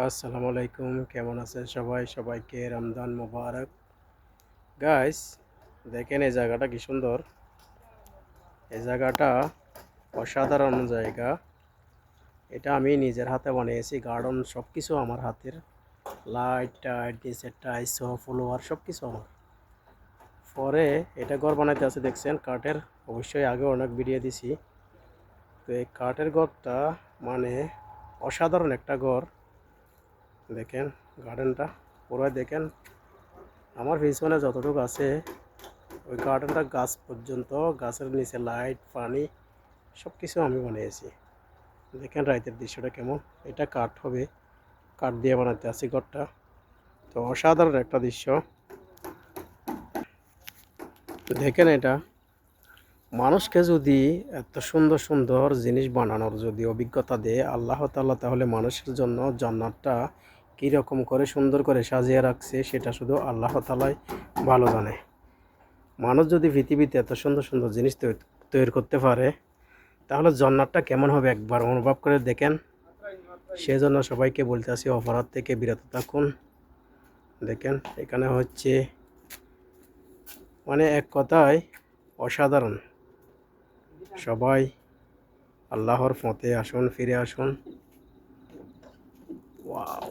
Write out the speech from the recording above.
আসসালামু আলাইকুম, কেমন আছেন সবাই? সবাইকে রমজান মোবারক। গাইস, দেখেন এই জায়গাটা কি সুন্দর। এই জায়গাটা অসাধারণ জায়গা। এটা আমি নিজের হাতে বানিয়েছি। গার্ডেন সব কিছু আমার হাতের। লাইট টাইট, নিচের টাইস সহ ফলোয়ার সব কিছু আমার। পরে এটা ঘর বানাইতে আছে দেখছেন কাঠের। অবশ্যই আগে অনেক ভিডিও দিছি। তো এই কাঠের ঘরটা মানে অসাধারণ একটা ঘর। দেখেন গার্ডেনটা পুরো দেখেন। আমার পিছনে যতটুকু আছে ওই গার্ডেনটা গাছ পর্যন্ত, গাছের নিচে লাইট পানি সব কিছু আমি বানিয়েছি। দেখেন রাতের দৃশ্যটা কেমন। এটা কাঠ হবে, কাঠ দিয়ে বানাতে আছি ঘরটা। তো অসাধারণ একটা দৃশ্য। দেখেন এটা মানুষকে যদি এত সুন্দর সুন্দর জিনিস বানানোর যদি অভিজ্ঞতা দেয় আল্লাহ তাআলা, তাহলে মানুষের জন্য জান্নাতটা কীরকম করে সুন্দর করে সাজিয়ে রাখছে সেটা শুধু আল্লাহ তাআলাই ভালো জানে। মানুষ যদি পৃথিবীতে এত সুন্দর সুন্দর জিনিস তৈরি করতে পারে তাহলে জান্নাতটা কেমন হবে একবার অনুভব করে দেখেন। সেজন্য সবাইকে বলতে আসি অপরাধ থেকে বিরত থাকুন। দেখেন এখানে হচ্ছে মানে এক কথায় অসাধারণ। সবাই আল্লাহর পথে আসুন, ফিরে আসুন। ওয়াও।